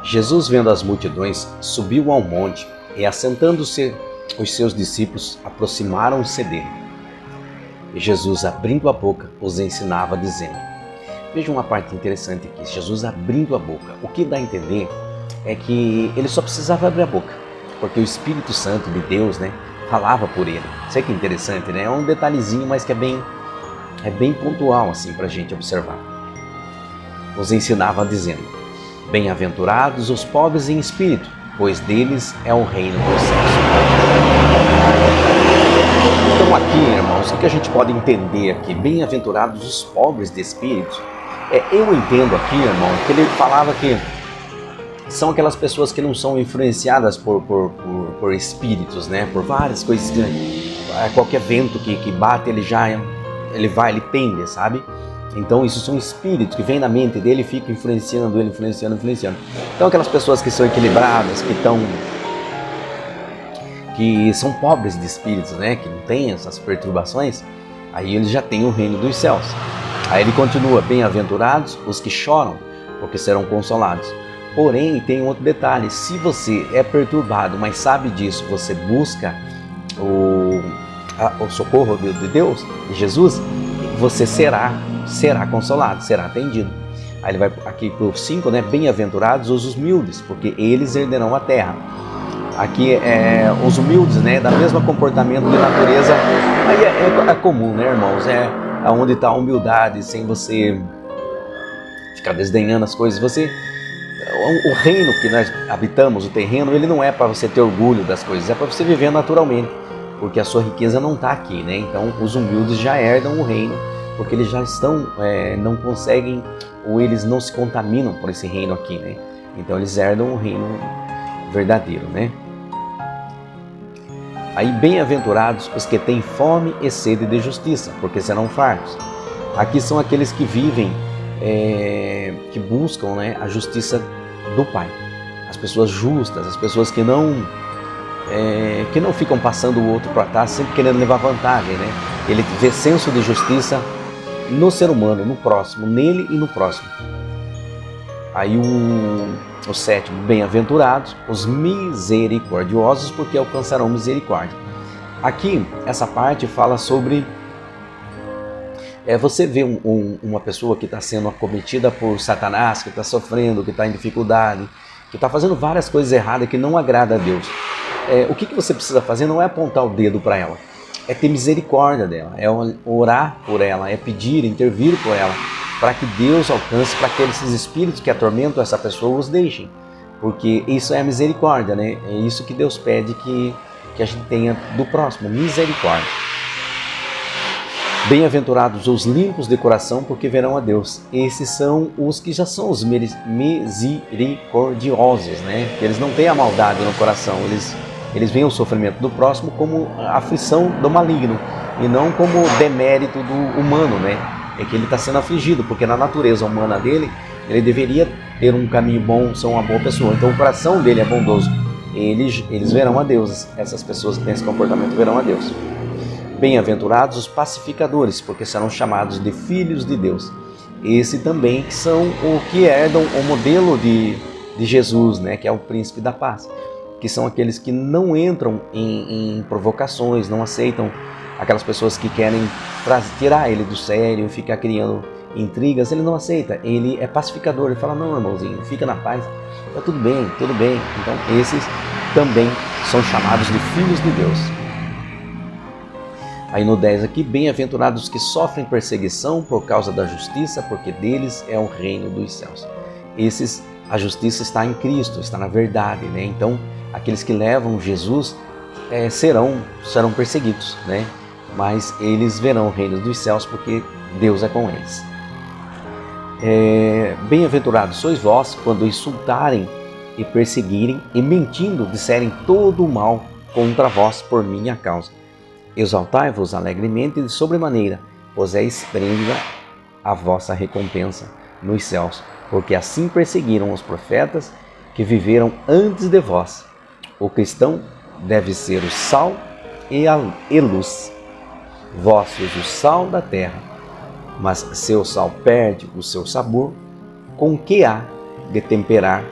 Jesus, vendo as multidões, subiu ao monte e, assentando-se, os seus discípulos aproximaram-se dele. E Jesus, abrindo a boca, os ensinava, dizendo... Veja uma parte interessante aqui, Jesus abrindo a boca. O que dá a entender é que ele só precisava abrir a boca, porque o Espírito Santo de Deus, né, falava por ele. Isso é que é interessante, né? É um detalhezinho, mas que é bem pontual assim, para a gente observar. Os ensinava dizendo: bem-aventurados os pobres em espírito, pois deles é o reino dos céus. Então aqui, irmãos, o que a gente pode entender aqui? Bem-aventurados os pobres de espírito. Eu entendo aqui, irmão, que ele falava que são aquelas pessoas que não são influenciadas por espíritos, né? Por várias coisas, qualquer vento que bate, ele pende, sabe? Então isso são espíritos que vêm na mente dele e ficam influenciando ele, influenciando. Então aquelas pessoas que são equilibradas, que são pobres de espíritos, né? Que não têm essas perturbações, aí eles já têm o reino dos céus. Aí ele continua: bem-aventurados os que choram, porque serão consolados. Porém, tem um outro detalhe: se você é perturbado, mas sabe disso, você busca o socorro de Deus, de Jesus, você será consolado, será atendido. Aí ele vai aqui para o 5, né? Bem-aventurados os humildes, porque eles herderão a terra. Aqui os humildes, né? Da mesma comportamento de natureza. Aí é comum, né, irmãos? Onde está a humildade, sem você ficar desdenhando as coisas. O reino que nós habitamos, o terreno, ele não é para você ter orgulho das coisas, é para você viver naturalmente, porque a sua riqueza não está aqui, né? Então os humildes já herdam o reino, porque eles já estão, não conseguem, ou eles não se contaminam por esse reino aqui, né? Então eles herdam o reino verdadeiro, né? Aí, bem-aventurados os que têm fome e sede de justiça, porque serão fartos. Aqui são aqueles que vivem, que buscam, né, a justiça do Pai. As pessoas justas, as pessoas que não ficam passando o outro para trás, sempre querendo levar vantagem, né? Ele vê senso de justiça no ser humano, no próximo, nele e no próximo. Aí o 7, bem-aventurados os misericordiosos, porque alcançarão misericórdia. Aqui, essa parte fala sobre... você vê uma pessoa que está sendo acometida por Satanás, que está sofrendo, que está em dificuldade, que está fazendo várias coisas erradas que não agrada a Deus. O que você precisa fazer não é apontar o dedo para ela, é ter misericórdia dela, é orar por ela, é pedir, intervir por ela, para que Deus alcance, para que esses espíritos que atormentam essa pessoa os deixem. Porque isso é a misericórdia, né? É isso que Deus pede que a gente tenha do próximo, misericórdia. Bem-aventurados os limpos de coração, porque verão a Deus. Esses são os que já são os misericordiosos, né? Eles não têm a maldade no coração, eles veem o sofrimento do próximo como a aflição do maligno e não como demérito do humano, né? É que ele está sendo afligido, porque na natureza humana dele, ele deveria ter um caminho bom, ser uma boa pessoa. Então o coração dele é bondoso. Eles verão a Deus, essas pessoas que têm esse comportamento verão a Deus. Bem-aventurados os pacificadores, porque serão chamados de filhos de Deus. Esse também são o que herdam o modelo de Jesus, né? Que é o príncipe da paz. Que são aqueles que não entram em provocações, não aceitam aquelas pessoas que querem tirar ele do sério, ficar criando intrigas. Ele não aceita, ele é pacificador, ele fala: não, irmãozinho, fica na paz, tá tudo bem. Então esses também são chamados de filhos de Deus. Aí no 10 aqui, bem-aventurados que sofrem perseguição por causa da justiça, porque deles é o reino dos céus. A justiça está em Cristo, está na verdade, né? Então aqueles que levam Jesus serão perseguidos, né? Mas eles verão o reino dos céus, porque Deus é com eles. Bem-aventurados sois vós quando insultarem e perseguirem e mentindo disserem todo o mal contra vós por minha causa. Exaltai-vos alegremente de sobremaneira, pois é esplêndida a vossa recompensa nos céus, porque assim perseguiram os profetas que viveram antes de vós. O cristão deve ser o sal e a luz. Vós sois o sal da terra, mas se o sal perde o seu sabor, com que há de temperar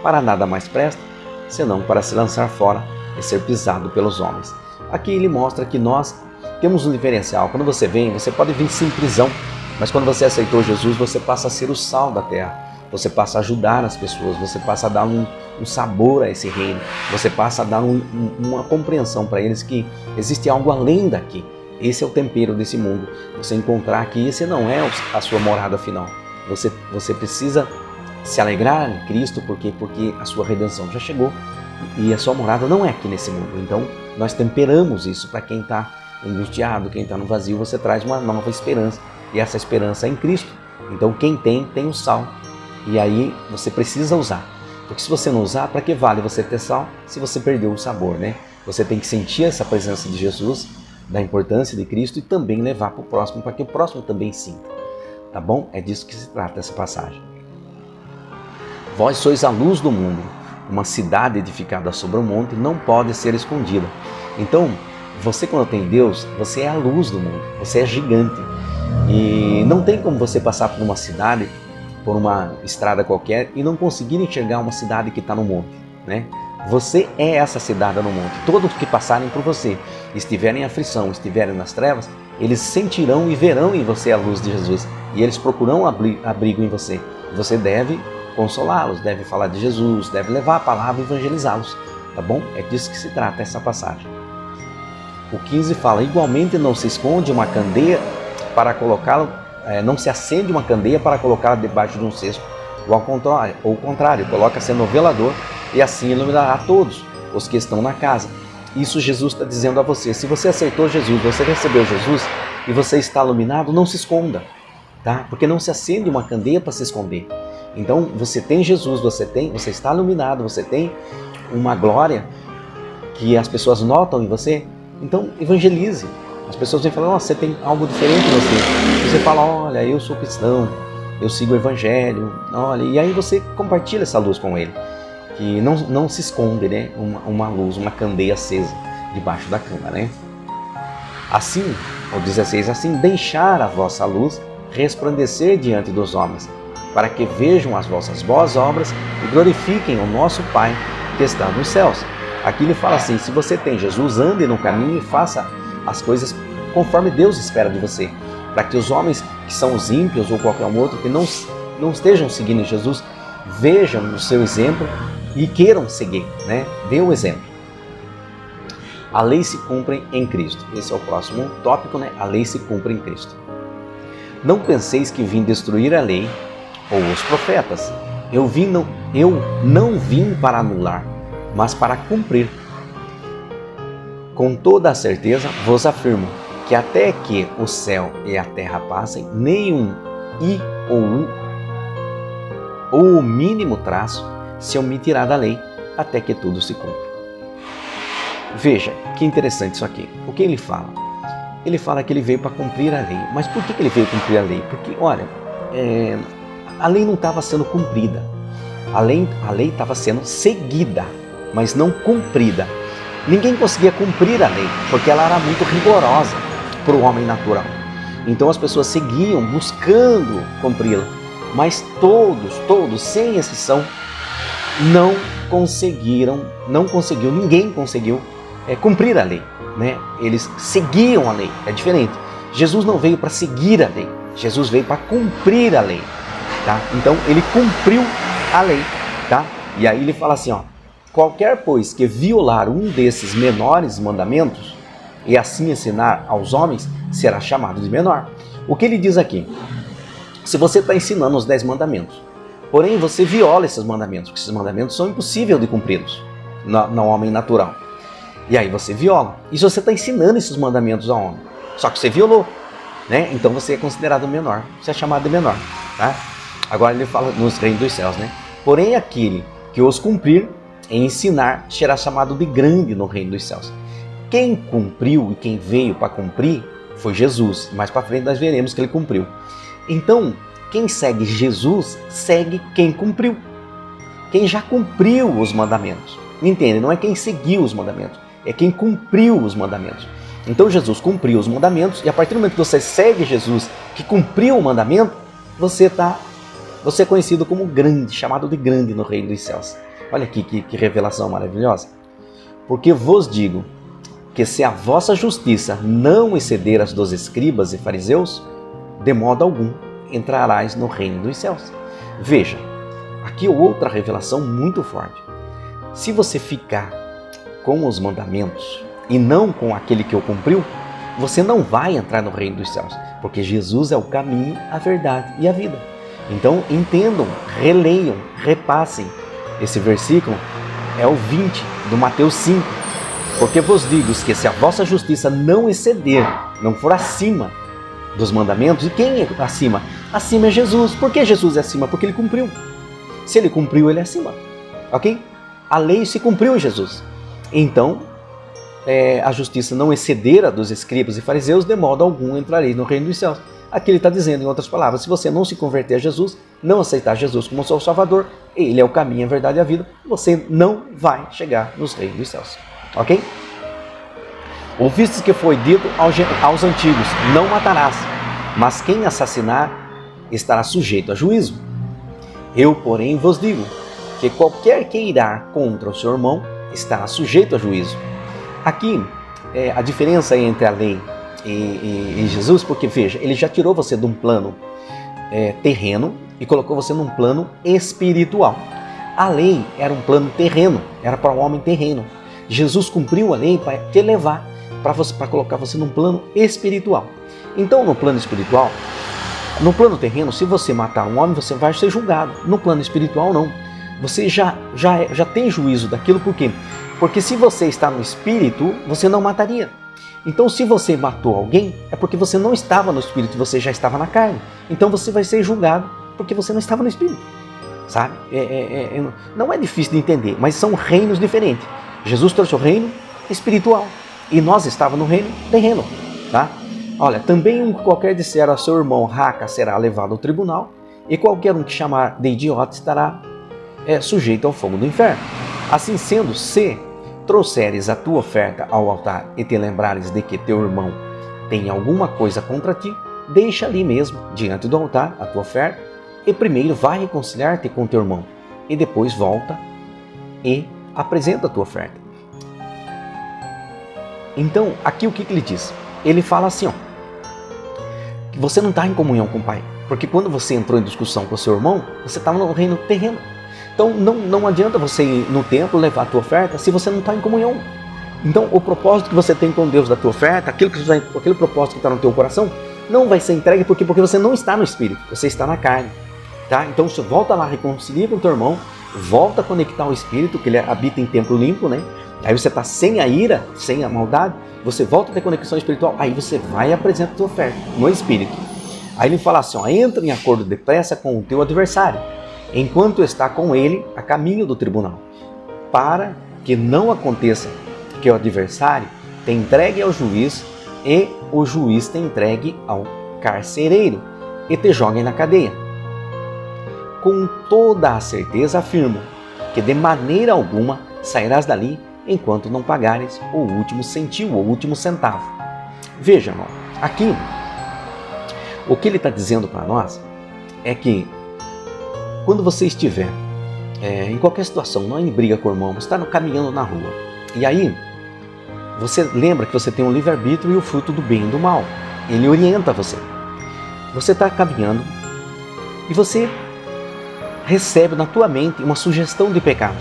para nada mais presta, senão para se lançar fora e ser pisado pelos homens. Aqui ele mostra que nós temos um diferencial. Quando você vem, você pode vir sem prisão, mas quando você aceitou Jesus, você passa a ser o sal da terra. Você passa a ajudar as pessoas, você passa a dar um sabor a esse reino, você passa a dar uma compreensão para eles que existe algo além daqui. Esse é o tempero desse mundo. Você encontrar que esse não é a sua morada final. Você precisa se alegrar em Cristo porque a sua redenção já chegou e a sua morada não é aqui nesse mundo. Então nós temperamos isso para quem está angustiado, quem está no vazio. Você traz uma nova esperança e essa esperança é em Cristo. Então quem tem o sal. E aí você precisa usar, porque se você não usar, para que vale você ter sal se você perdeu o sabor, né? Você tem que sentir essa presença de Jesus, da importância de Cristo e também levar para o próximo, para que o próximo também sinta, tá bom? É disso que se trata essa passagem. Vós sois a luz do mundo, uma cidade edificada sobre um monte não pode ser escondida. Então, você quando tem Deus, você é a luz do mundo, você é gigante e não tem como você passar por uma cidade, por uma estrada qualquer e não conseguir enxergar uma cidade que está no monte, né? Você é essa cidade no monte. Todos que passarem por você, estiverem em aflição, estiverem nas trevas, eles sentirão e verão em você a luz de Jesus e eles procurarão abrigo em você. Você deve consolá-los, deve falar de Jesus, deve levar a palavra e evangelizá-los, tá bom? É disso que se trata essa passagem. O 15 fala, igualmente não se esconde uma candeia para colocá-lo, não se acende uma candeia para colocá-la debaixo de um cesto, ou ao contrário, coloca-se no velador e assim iluminará todos os que estão na casa. Isso Jesus está dizendo a você. Se você aceitou Jesus, você recebeu Jesus e você está iluminado, não se esconda, tá? Porque não se acende uma candeia para se esconder. Então você tem Jesus, você está iluminado, você tem uma glória que as pessoas notam em você. Então evangelize. As pessoas vêm falar, você tem algo diferente em você. Você fala, olha, eu sou cristão, eu sigo o evangelho, olha, e aí você compartilha essa luz com ele. Que não se esconde, né? Uma luz, uma candeia acesa debaixo da cama, né? Assim, o 16, assim, deixar a vossa luz resplandecer diante dos homens, para que vejam as vossas boas obras e glorifiquem o nosso Pai que está nos céus. Aqui ele fala assim, se você tem Jesus, ande no caminho e faça as coisas conforme Deus espera de você, para que os homens que são os ímpios ou qualquer outro que não estejam seguindo Jesus, vejam o seu exemplo e queiram seguir, né? Dê o exemplo. A lei se cumpre em Cristo. Esse é o próximo tópico, né? A lei se cumpre em Cristo. Não penseis que vim destruir a lei ou os profetas. Eu não vim para anular, mas para cumprir. Com toda a certeza vos afirmo que até que o céu e a terra passem, nenhum i ou o mínimo traço se omitirá da lei até que tudo se cumpra. Veja, que interessante isso aqui. O que ele fala? Ele fala que ele veio para cumprir a lei. Mas por que ele veio cumprir a lei? Porque, olha, a lei não estava sendo cumprida. A lei estava sendo seguida, mas não cumprida. Ninguém conseguia cumprir a lei, porque ela era muito rigorosa para o homem natural. Então as pessoas seguiam buscando cumpri-la, mas todos, sem exceção, ninguém conseguiu cumprir a lei, né? Eles seguiam a lei, é diferente. Jesus não veio para seguir a lei, Jesus veio para cumprir a lei, tá? Então ele cumpriu a lei, tá? E aí ele fala assim, ó, qualquer, pois, que violar um desses menores mandamentos e assim ensinar aos homens, será chamado de menor. O que ele diz aqui? Se você está ensinando os 10 mandamentos, porém você viola esses mandamentos, porque esses mandamentos são impossíveis de cumpri-los no homem natural. E aí você viola. E se você está ensinando esses mandamentos ao homem, só que você violou, né? Então você é considerado menor, você é chamado de menor, tá? Agora ele fala nos reinos dos céus, né? Porém aquele que os cumprir e ensinar será chamado de grande no reino dos céus. Quem cumpriu e quem veio para cumprir foi Jesus. Mais para frente nós veremos que ele cumpriu. Então, quem segue Jesus, segue quem cumpriu. Quem já cumpriu os mandamentos. Entende? Não é quem seguiu os mandamentos, é quem cumpriu os mandamentos. Então Jesus cumpriu os mandamentos e a partir do momento que você segue Jesus, que cumpriu o mandamento, você é conhecido como grande, chamado de grande no reino dos céus. Olha aqui que revelação maravilhosa. Porque vos digo que se a vossa justiça não exceder as dos escribas e fariseus, de modo algum entrarás no reino dos céus. Veja, aqui outra revelação muito forte. Se você ficar com os mandamentos e não com aquele que o cumpriu, você não vai entrar no reino dos céus, porque Jesus é o caminho, a verdade e a vida. Então entendam, releiam, repassem. Esse versículo é o 20 do Mateus 5. Porque vos digo que se a vossa justiça não exceder, não for acima dos mandamentos, e quem é acima? Acima é Jesus. Por que Jesus é acima? Porque ele cumpriu. Se ele cumpriu, ele é acima. Ok? A lei se cumpriu em Jesus. Então, a justiça não exceder a dos escribas e fariseus, de modo algum entrareis no reino dos céus. Aqui ele está dizendo, em outras palavras, se você não se converter a Jesus, não aceitar Jesus como seu Salvador, ele é o caminho, a verdade e a vida, você não vai chegar nos reinos dos céus. Ok? Ouvistes que foi dito aos antigos, não matarás, mas quem assassinar estará sujeito a juízo. Eu, porém, vos digo que qualquer que irá contra o seu irmão estará sujeito a juízo. Aqui, a diferença entre a lei e Jesus, porque veja, ele já tirou você de um plano terreno e colocou você num plano espiritual. A lei era um plano terreno, era para o homem terreno. Jesus cumpriu a lei para te elevar, para colocar você num plano espiritual. Então, no plano espiritual, no plano terreno, se você matar um homem, você vai ser julgado. No plano espiritual, não. Você já tem juízo daquilo, por quê? Porque se você está no espírito, você não mataria. Então, se você matou alguém, é porque você não estava no espírito, você já estava na carne. Então, você vai ser julgado porque você não estava no espírito. Sabe? Não é difícil de entender, mas são reinos diferentes. Jesus trouxe o reino espiritual e nós estávamos no reino terreno. Tá? Olha, também um qualquer disser a seu irmão raca será levado ao tribunal, e qualquer um que chamar de idiota estará sujeito ao fogo do inferno. Assim sendo, se trouxeres a tua oferta ao altar e te lembrares de que teu irmão tem alguma coisa contra ti, deixa ali mesmo, diante do altar, a tua oferta, e primeiro vai reconciliar-te com teu irmão, e depois volta e apresenta a tua oferta. Então, aqui o que ele diz? Ele fala assim, ó, que você não está em comunhão com o Pai, porque quando você entrou em discussão com o seu irmão, você estava no reino terreno. Então não adianta você ir no templo levar a tua oferta se você não está em comunhão. Então o propósito que você tem com Deus da tua oferta, aquele propósito que está no teu coração, não vai ser entregue porque você não está no Espírito, você está na carne. Tá? Então você volta lá, reconcilia com o teu irmão, volta a conectar o Espírito, que ele habita em templo limpo, né? Aí você está sem a ira, sem a maldade, você volta a ter conexão espiritual, aí você vai e apresenta a tua oferta no Espírito. Aí ele fala assim, ó, entra em acordo depressa com o teu adversário, enquanto está com ele a caminho do tribunal, para que não aconteça que o adversário te entregue ao juiz e o juiz te entregue ao carcereiro e te jogue na cadeia. Com toda a certeza afirmo que de maneira alguma sairás dali enquanto não pagares o último centil ou o último centavo. Veja, irmão, aqui o que ele está dizendo para nós é que quando você estiver em qualquer situação, não é em briga com o irmão, você está caminhando na rua, e aí você lembra que você tem um livre-arbítrio e o fruto do bem e do mal. Ele orienta você. Você está caminhando e você recebe na tua mente uma sugestão de pecado.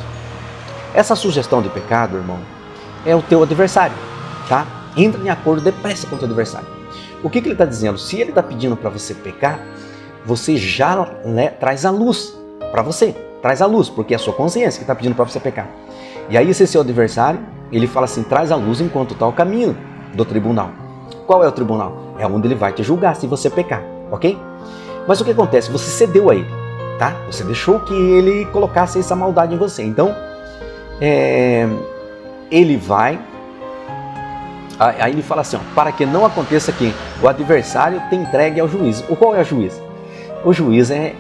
Essa sugestão de pecado, irmão, é o teu adversário, tá? Entra em acordo depressa com o teu adversário. O que ele está dizendo? Se ele está pedindo para você pecar, você já traz a luz para você. Traz a luz, porque é a sua consciência que está pedindo para você pecar. E aí esse seu adversário, ele fala assim, traz a luz enquanto está o caminho do tribunal. Qual é o tribunal? É onde ele vai te julgar se você pecar, ok? Mas o que acontece? Você cedeu a ele, tá? Você deixou que ele colocasse essa maldade em você. Então, ele vai... Aí ele fala assim, ó, para que não aconteça que o adversário te entregue ao juiz. Qual é o juiz? O juiz é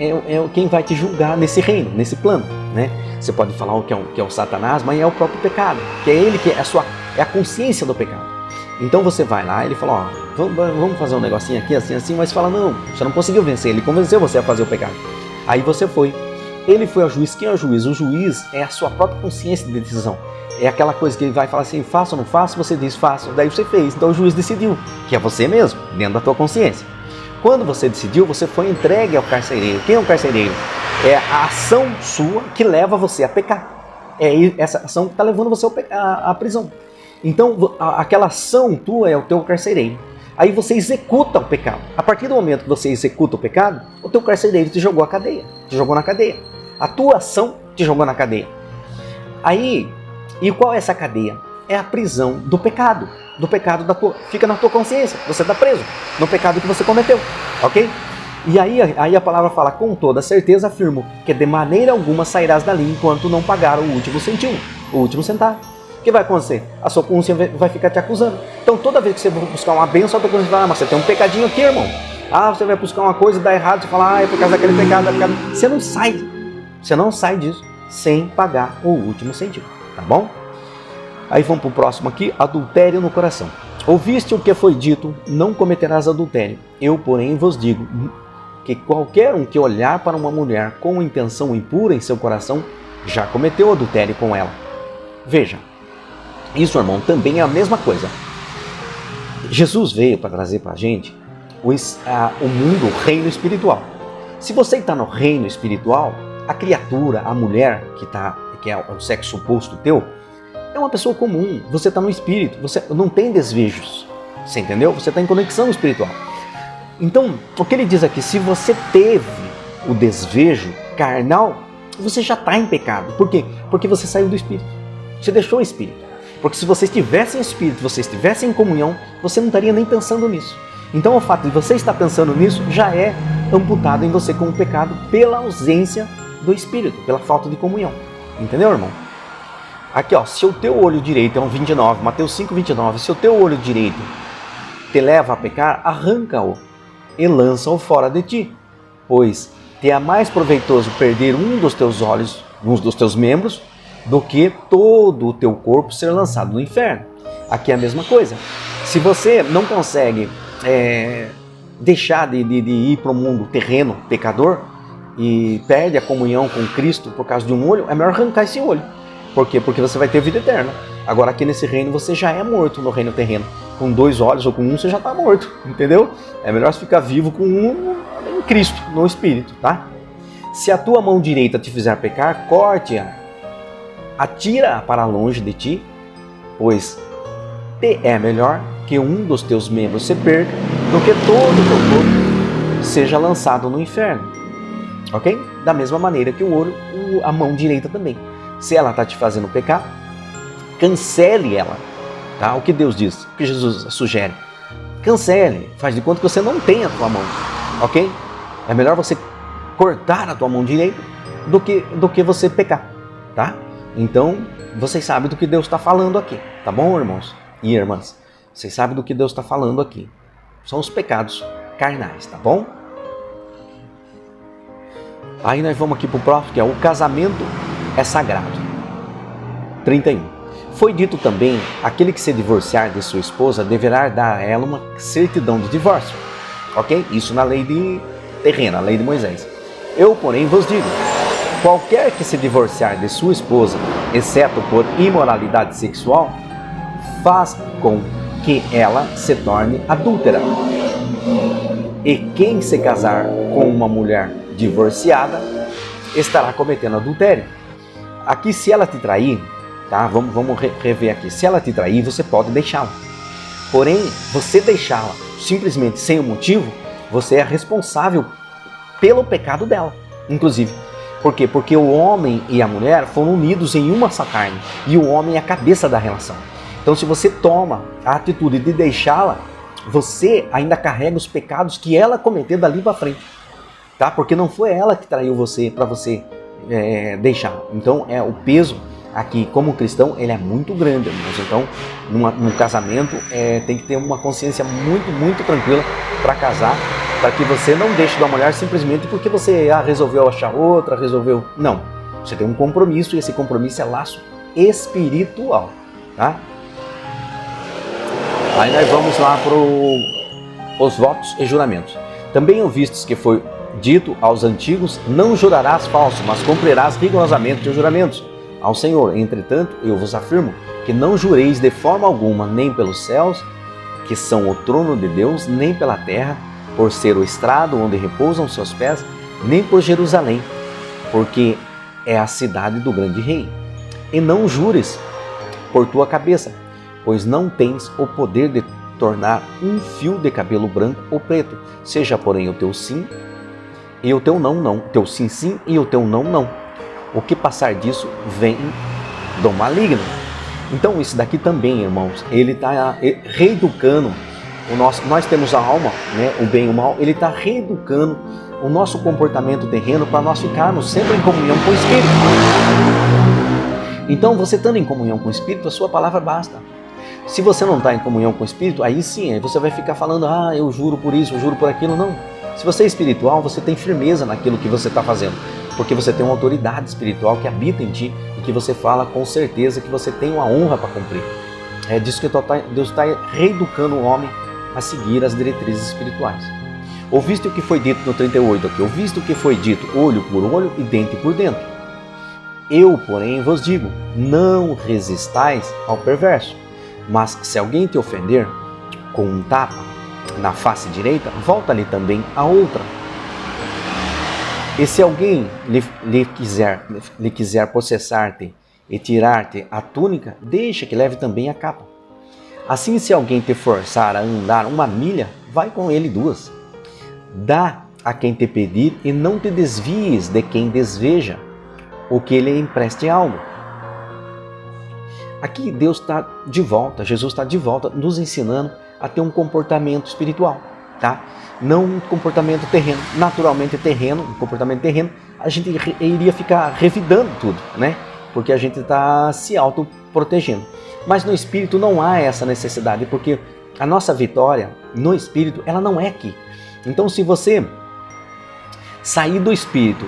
quem vai te julgar nesse reino, nesse plano, né? Você pode falar que é o Satanás, mas é o próprio pecado, que é ele que é a consciência do pecado. Então você vai lá, ele fala, ó, vamos fazer um negocinho aqui, assim, mas fala, não, você não conseguiu vencer, ele convenceu você a fazer o pecado. Aí você foi, Ele foi ao juiz. Quem é o juiz? O juiz é a sua própria consciência de decisão. É aquela coisa que ele vai falar assim, faça ou não faça, você diz faça, daí você fez. Então o juiz decidiu, que é você mesmo, dentro da tua consciência. Quando você decidiu, você foi entregue ao carcereiro. Quem é o carcereiro? É a ação sua que leva você a pecar. É essa ação que está levando você à prisão. Então aquela ação tua é o teu carcereiro. Aí você executa o pecado. A partir do momento que você executa o pecado, o teu carcereiro te jogou à cadeia, te jogou na cadeia. A tua ação te jogou na cadeia. Aí, e qual é essa cadeia? É a prisão do pecado. Do pecado fica na tua consciência. Você está preso no pecado que você cometeu, ok? E aí a palavra fala, com toda certeza afirmo que de maneira alguma sairás dali enquanto não pagar o último centavo, o último centavo. O que vai acontecer? A sua consciência vai ficar te acusando. Então toda vez que você for buscar uma bênção, a tua consciência vai, mas você tem um pecadinho aqui, irmão. Você vai buscar uma coisa e dá errado, você fala, é por causa daquele pecado, Você não sai disso sem pagar o último centavo, tá bom? Aí vamos para o próximo aqui, adultério no coração. Ouviste o que foi dito, não cometerás adultério. Eu, porém, vos digo que qualquer um que olhar para uma mulher com intenção impura em seu coração, já cometeu adultério com ela. Veja, isso, irmão, também é a mesma coisa. Jesus veio para trazer para a gente o mundo, o reino espiritual. Se você está no reino espiritual, a criatura, a mulher que é o sexo oposto teu, é uma pessoa comum. Você está no espírito, você não tem desejos, você entendeu? Você está em conexão espiritual. Então, o que ele diz aqui, se você teve o desejo carnal, você já está em pecado. Por quê? Porque você saiu do espírito, você deixou o espírito. Porque se você estivesse em espírito, você estivesse em comunhão, você não estaria nem pensando nisso. Então o fato de você estar pensando nisso já é amputado em você como pecado pela ausência do espírito, pela falta de comunhão. Entendeu, irmão? Aqui, ó, se o teu olho direito é um 29, Mateus 5, 29, se o teu olho direito te leva a pecar, arranca-o e lança-o fora de ti. Pois te é mais proveitoso perder um dos teus olhos, um dos teus membros, do que todo o teu corpo ser lançado no inferno. Aqui é a mesma coisa. Se você não consegue deixar de ir para o mundo terreno, pecador, e perde a comunhão com Cristo por causa de um olho, é melhor arrancar esse olho. Por quê? Porque você vai ter vida eterna. Agora aqui nesse reino você já é morto no reino terreno. Com 2 olhos ou com um você já está morto, entendeu? É melhor você ficar vivo com um em Cristo, no Espírito, tá? Se a tua mão direita te fizer pecar, corte-a. Atira-a para longe de ti, pois te é melhor que um dos teus membros se perca do que todo o teu corpo seja lançado no inferno. Ok? Da mesma maneira que o olho, a mão direita também. Se ela está te fazendo pecar, cancele ela. Tá? O que Deus diz, o que Jesus sugere. Cancele, faz de conta que você não tem a tua mão. Ok? É melhor você cortar a tua mão direita do que você pecar. Tá? Então, vocês sabem do que Deus está falando aqui, tá bom, irmãos e irmãs? Vocês sabem do que Deus está falando aqui. São os pecados carnais, tá bom? Aí nós vamos aqui para o próximo, que é o casamento é sagrado. 31. Foi dito também, aquele que se divorciar de sua esposa deverá dar a ela uma certidão de divórcio. Ok? Isso na lei terrena, a lei de Moisés. Eu, porém, vos digo, qualquer que se divorciar de sua esposa, exceto por imoralidade sexual, faz com que ela se torne adúltera. E quem se casar com uma mulher divorciada estará cometendo adultério. Aqui, se ela te trair, tá? Vamos rever aqui. Se ela te trair, você pode deixá-la. Porém, você deixá-la simplesmente sem o motivo, você é responsável pelo pecado dela, inclusive. Por quê? Porque o homem e a mulher foram unidos em uma só carne. E o homem é a cabeça da relação. Então, se você toma a atitude de deixá-la, você ainda carrega os pecados que ela cometeu dali para frente. Tá? Porque não foi ela que traiu você para você deixar. Então, o peso aqui, como cristão, ele é muito grande. Irmãos. Então, num casamento, tem que ter uma consciência muito, muito tranquila para casar, para que você não deixe da mulher simplesmente porque você resolveu achar outra, resolveu... Não, você tem um compromisso e esse compromisso é laço espiritual, tá? Aí nós vamos lá para os votos e juramentos. Também ouvistes que foi dito aos antigos, não jurarás falso, mas cumprirás rigorosamente teus juramentos ao Senhor. Entretanto, eu vos afirmo que não jureis de forma alguma, nem pelos céus, que são o trono de Deus, nem pela terra, por ser o estrado onde repousam seus pés, nem por Jerusalém, porque é a cidade do grande rei. E não jures por tua cabeça, pois não tens o poder de tornar um fio de cabelo branco ou preto. Seja, porém, o teu sim e o teu não, não. Teu sim, sim e o teu não, não. O que passar disso vem do maligno. Então, isso daqui também, irmãos, ele está reeducando o nosso. Nós temos a alma, né, o bem e o mal, ele está reeducando o nosso comportamento terreno para nós ficarmos sempre em comunhão com o Espírito. Então, você estando em comunhão com o Espírito, a sua palavra basta. Se você não está em comunhão com o Espírito, aí sim, aí você vai ficar falando, eu juro por isso, eu juro por aquilo. Não. Se você é espiritual, você tem firmeza naquilo que você está fazendo, porque você tem uma autoridade espiritual que habita em ti e que você fala com certeza que você tem uma honra para cumprir. É disso que Deus está reeducando o homem a seguir as diretrizes espirituais. Ouviste o que foi dito no 38 aqui, ouviste o que foi dito olho por olho e dente por dente. Eu, porém, vos digo, não resistais ao perverso, mas se alguém te ofender com um tapa na face direita, volta-lhe também a outra. E se alguém lhe quiser processar-te e tirar-te a túnica, deixa que leve também a capa. Assim, se alguém te forçar a andar 1 milha, vai com ele 2. Dá a quem te pedir e não te desvies de quem deseja o que lhe empreste algo. Aqui Deus está de volta, Jesus está de volta nos ensinando a ter um comportamento espiritual, tá? Não um comportamento terreno. Naturalmente terreno, um comportamento terreno, a gente iria ficar revidando tudo, né? Porque a gente está se autoprotegendo. Mas no Espírito não há essa necessidade, porque a nossa vitória no Espírito, ela não é aqui. Então, se você sair do Espírito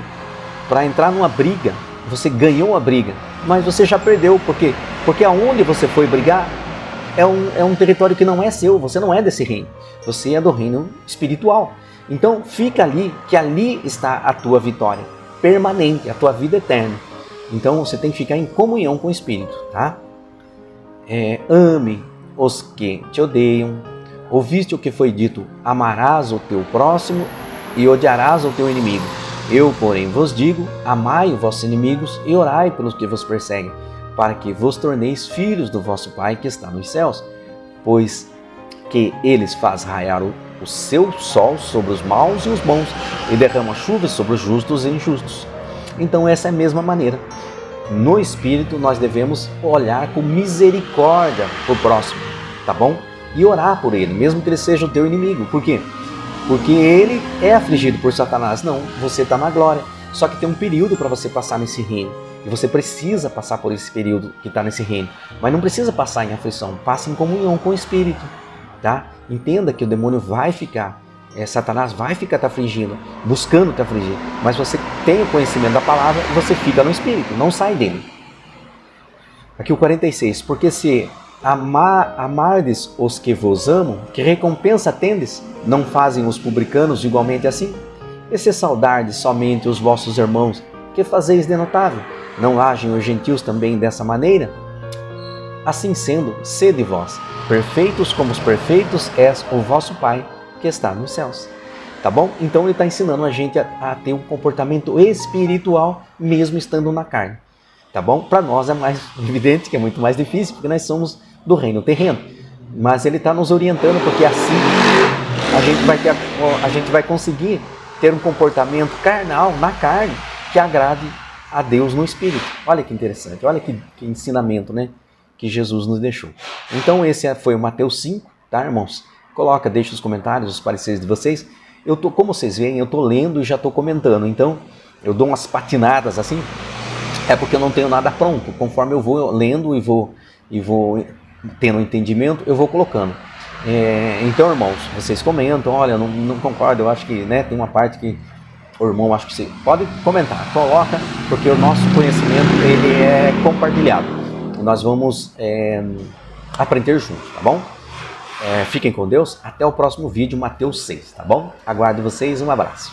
para entrar numa briga, você ganhou a briga, mas você já perdeu. Por quê? Porque aonde você foi brigar é um território que não é seu, você não é desse reino, você é do reino espiritual. Então fica ali, que ali está a tua vitória permanente, a tua vida eterna. Então você tem que ficar em comunhão com o Espírito, tá? Ame os que te odeiam. Ouviste o que foi dito, amarás o teu próximo e odiarás o teu inimigo. Eu, porém, vos digo, amai os vossos inimigos e orai pelos que vos perseguem, para que vos torneis filhos do vosso Pai que está nos céus, pois que eles faz raiar o seu sol sobre os maus e os bons, e derrama chuvas sobre os justos e injustos. Então essa é a mesma maneira. No Espírito nós devemos olhar com misericórdia para o próximo, tá bom? E orar por ele, mesmo que ele seja o teu inimigo. Por quê? Porque ele é afligido por Satanás. Não, você está na glória. Só que tem um período para você passar nesse reino. E você precisa passar por esse período que está nesse reino. Mas não precisa passar em aflição. Passe em comunhão com o Espírito. Tá? Entenda que o demônio vai ficar, Satanás vai ficar te afligindo, buscando te afligir. Mas você tem o conhecimento da palavra e você fica no Espírito, não sai dele. Aqui o 46. Porque se amardes os que vos amam, que recompensa tendes? Não fazem os publicanos igualmente assim? E se saudardes somente os vossos irmãos, que fazeis de notável? Não agem os gentios também dessa maneira? Assim sendo, sede vós, perfeitos como os perfeitos és o vosso Pai que está nos céus. Tá bom? Então ele está ensinando a gente a ter um comportamento espiritual mesmo estando na carne. Tá bom? Para nós é mais evidente que é muito mais difícil, porque nós somos do reino terreno. Mas ele está nos orientando, porque assim a gente vai conseguir ter um comportamento carnal, na carne, que agrade a Deus no Espírito. Olha que interessante, olha que ensinamento, né, que Jesus nos deixou. Então esse foi o Mateus 5, tá, irmãos? Deixa nos comentários os pareceres de vocês. Como vocês veem, eu estou lendo e já estou comentando, então eu dou umas patinadas assim, é porque eu não tenho nada pronto. Conforme eu vou lendo e vou tendo entendimento, eu vou colocando. Então, irmãos, vocês comentam, olha, não concordo, eu acho que, né, tem uma parte que o irmão, acho que você pode comentar, coloca, porque o nosso conhecimento, ele é compartilhado. Nós vamos aprender juntos, tá bom? Fiquem com Deus, até o próximo vídeo, Mateus 6, tá bom? Aguardo vocês, um abraço.